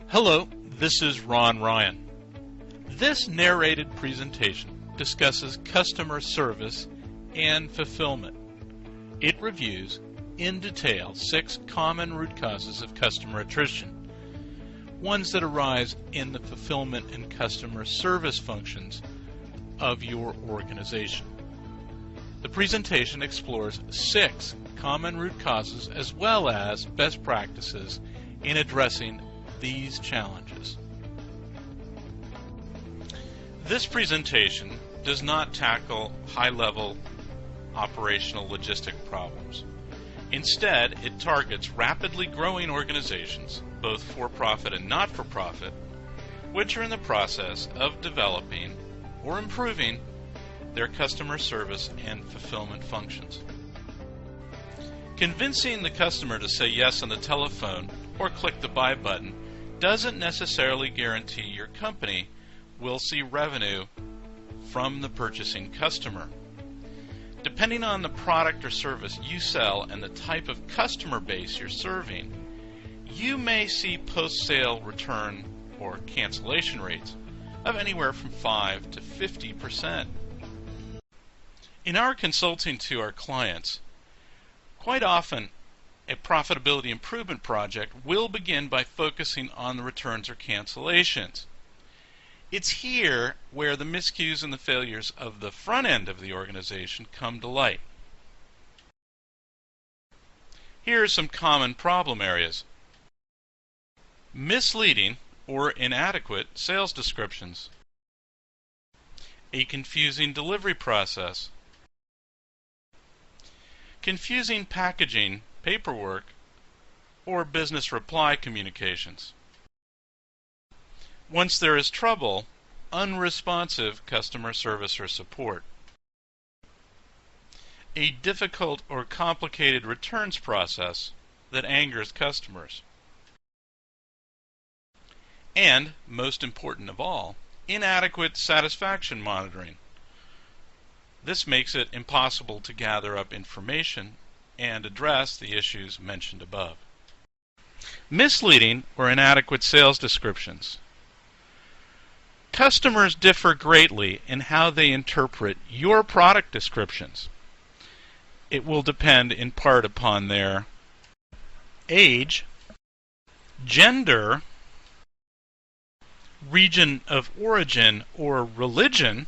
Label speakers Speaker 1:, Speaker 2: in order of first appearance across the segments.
Speaker 1: Hello, this is Ron Ryan. This narrated presentation discusses customer service and fulfillment. It reviews in detail 6 common root causes of customer attrition, ones that arise in the fulfillment and customer service functions of your organization. The presentation explores 6 common root causes as well as best practices in addressing these challenges. This presentation does not tackle high-level operational logistic problems. Instead, it targets rapidly growing organizations, both for-profit and not-for-profit, which are in the process of developing or improving their customer service and fulfillment functions. Convincing the customer to say yes on the telephone or click the buy button doesn't necessarily guarantee your company will see revenue from the purchasing customer. Depending on the product or service you sell and the type of customer base you're serving, you may see post-sale return or cancellation rates of anywhere from 5 to 50%. In our consulting to our clients, quite often a profitability improvement project will begin by focusing on the returns or cancellations. It's here where the miscues and the failures of the front end of the organization come to light. Here are some common problem areas. Misleading or inadequate sales descriptions. A confusing delivery process. Confusing packaging, paperwork, or business reply communications. Once there is trouble, unresponsive customer service or support. A difficult or complicated returns process that angers customers. And, most important of all, inadequate satisfaction monitoring. This makes it impossible to gather up information and address the issues mentioned above. Misleading or inadequate sales descriptions. Customers differ greatly in how they interpret your product descriptions. It will depend in part upon their age, gender, region of origin or religion,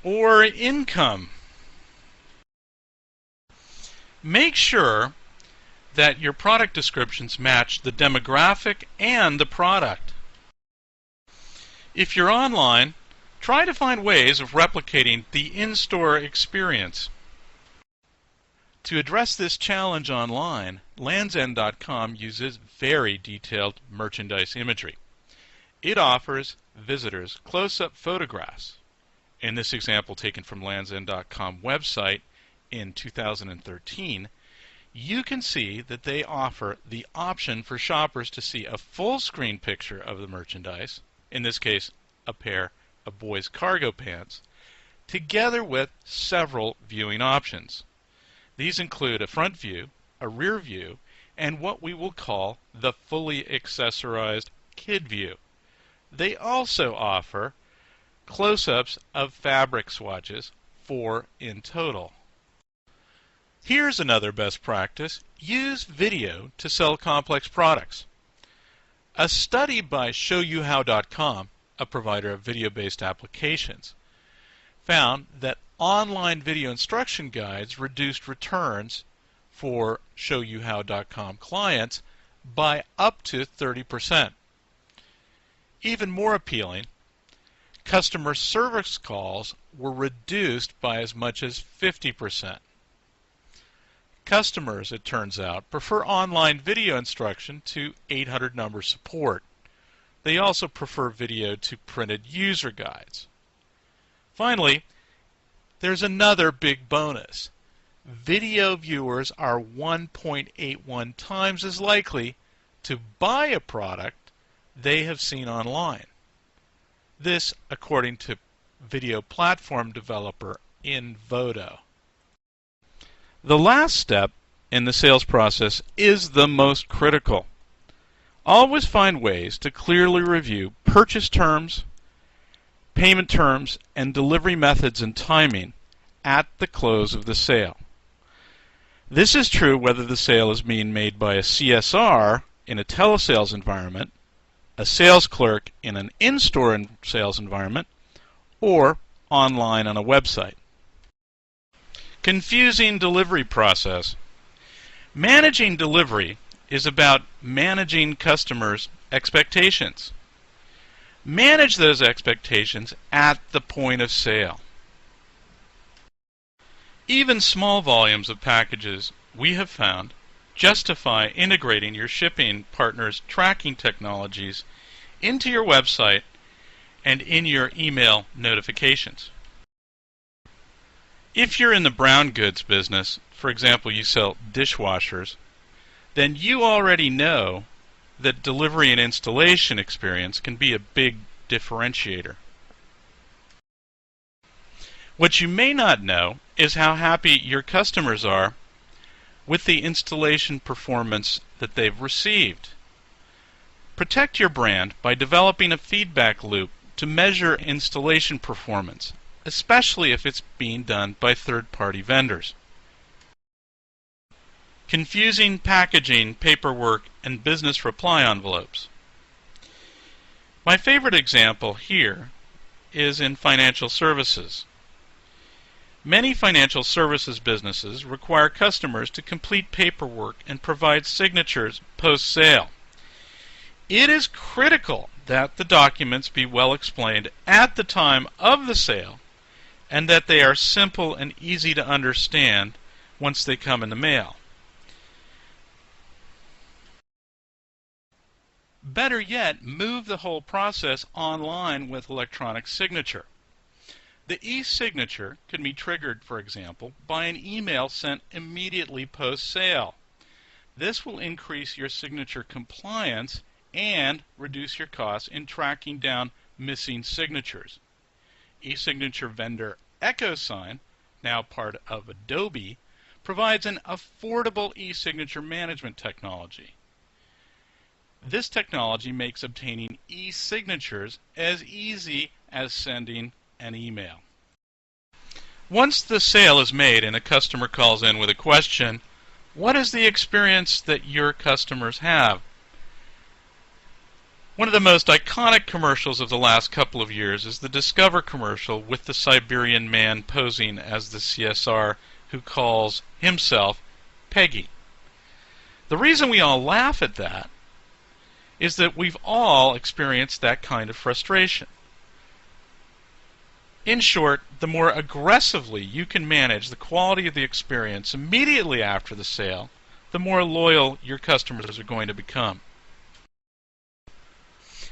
Speaker 1: or income. Make sure that your product descriptions match the demographic and the product. If you're online, try to find ways of replicating the in-store experience. To address this challenge online, LandsEnd.com uses very detailed merchandise imagery. It offers visitors close-up photographs. In this example taken from LandsEnd.com website in 2013, you can see that they offer the option for shoppers to see a full-screen picture of the merchandise, in this case a pair of boys' cargo pants, together with several viewing options. These include a front view, a rear view, and what we will call the fully accessorized kid view. They also offer close-ups of fabric swatches, 4 in total. Here's another best practice. Use video to sell complex products. A study by ShowYouHow.com, a provider of video-based applications, found that online video instruction guides reduced returns for ShowYouHow.com clients by up to 30%. Even more appealing, customer service calls were reduced by as much as 50%. Customers, it turns out, prefer online video instruction to 800 number support. They also prefer video to printed user guides. Finally, there's another big bonus. Video viewers are 1.81 times as likely to buy a product they have seen online. This, according to video platform developer Invoto. The last step in the sales process is the most critical. Always find ways to clearly review purchase terms, payment terms, and delivery methods and timing at the close of the sale. This is true whether the sale is being made by a CSR in a telesales environment, a sales clerk in an in-store sales environment, or online on a website. Confusing delivery process. Managing delivery is about managing customers' expectations. Manage those expectations at the point of sale. Even small volumes of packages, we have found, justify integrating your shipping partner's tracking technologies into your website and in your email notifications. If you're in the brown goods business, for example, you sell dishwashers, then you already know that delivery and installation experience can be a big differentiator. What you may not know is how happy your customers are with the installation performance that they've received. Protect your brand by developing a feedback loop to measure installation performance, especially if it's being done by third-party vendors. Confusing packaging, paperwork, and business reply envelopes. My favorite example here is in financial services. Many financial services businesses require customers to complete paperwork and provide signatures post-sale. It is critical that the documents be well explained at the time of the sale and that they are simple and easy to understand once they come in the mail. Better yet, move the whole process online with electronic signature. The e-signature can be triggered, for example, by an email sent immediately post-sale. This will increase your signature compliance and reduce your costs in tracking down missing signatures. E-signature vendor EchoSign, now part of Adobe, provides an affordable e-signature management technology. This technology makes obtaining e-signatures as easy as sending an email. Once the sale is made and a customer calls in with a question, what is the experience that your customers have? One of the most iconic commercials of the last couple of years is the Discover commercial with the Siberian man posing as the CSR who calls himself Peggy. The reason we all laugh at that is that we've all experienced that kind of frustration. In short, the more aggressively you can manage the quality of the experience immediately after the sale, the more loyal your customers are going to become.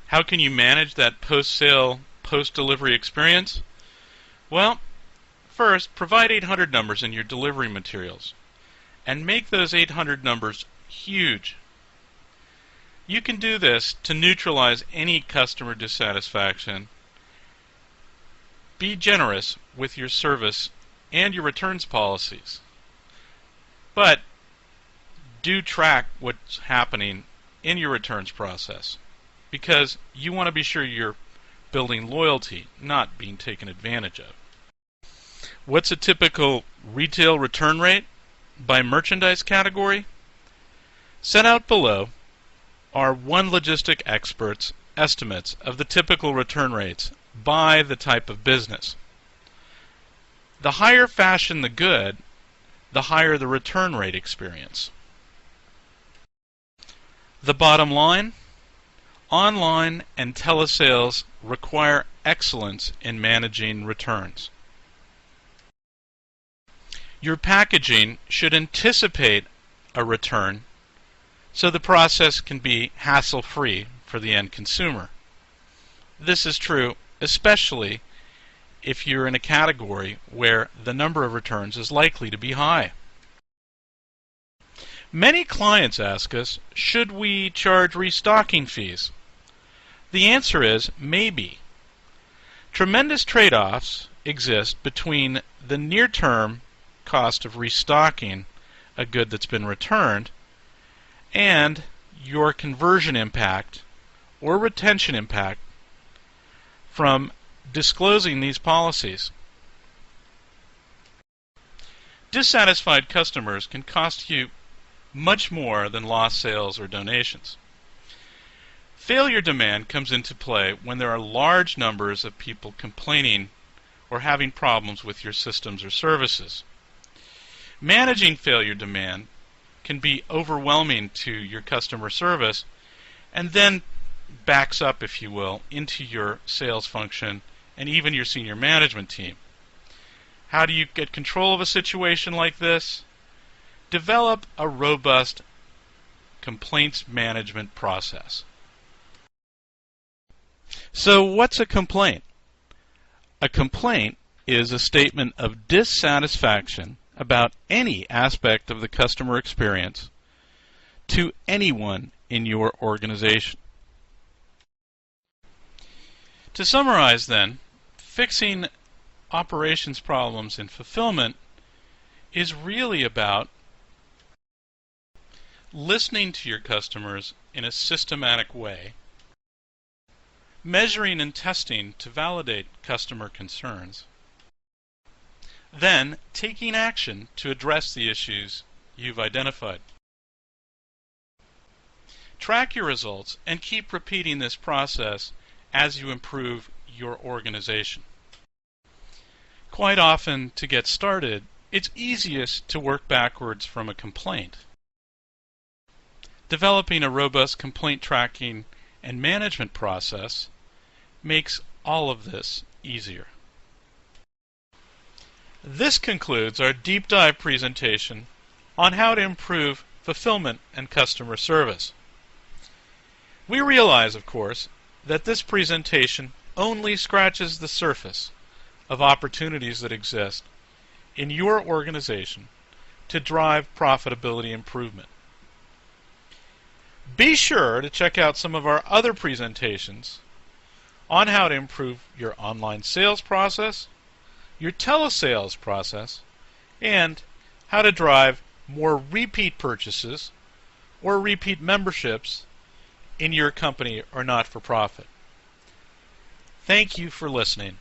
Speaker 1: How can you manage that post-sale, post-delivery experience? Well, first, provide 800 numbers in your delivery materials, and make those 800 numbers huge. You can do this to neutralize any customer dissatisfaction. Be generous with your service and your returns policies. But do track what's happening in your returns process, because you want to be sure you're building loyalty, not being taken advantage of. What's a typical retail return rate by merchandise category? Set out below are One Logistic Expert's estimates of the typical return rates by the type of business. The higher fashion the good, the higher the return rate experience. The bottom line: online and telesales require excellence in managing returns. Your packaging should anticipate a return so the process can be hassle-free for the end consumer. This is true especially if you're in a category where the number of returns is likely to be high. Many clients ask us, should we charge restocking fees? The answer is maybe. Tremendous trade-offs exist between the near-term cost of restocking a good that's been returned and your conversion impact or retention impact from disclosing these policies. Dissatisfied customers can cost you much more than lost sales or donations. Failure demand comes into play when there are large numbers of people complaining or having problems with your systems or services. Managing failure demand can be overwhelming to your customer service and then backs up, if you will, into your sales function and even your senior management team. How do you get control of a situation like this? Develop a robust complaints management process. So what's a complaint? A complaint is a statement of dissatisfaction about any aspect of the customer experience to anyone in your organization. To summarize then, fixing operations problems in fulfillment is really about listening to your customers in a systematic way, measuring and testing to validate customer concerns, then taking action to address the issues you've identified. Track your results and keep repeating this process as you improve your organization. Quite often, to get started, it's easiest to work backwards from a complaint. Developing a robust complaint tracking and management process makes all of this easier. This concludes our deep dive presentation on how to improve fulfillment and customer service. We realize, of course, that this presentation only scratches the surface of opportunities that exist in your organization to drive profitability improvement. Be sure to check out some of our other presentations on how to improve your online sales process, your telesales process, and how to drive more repeat purchases or repeat memberships in your company or not-for-profit. Thank you for listening.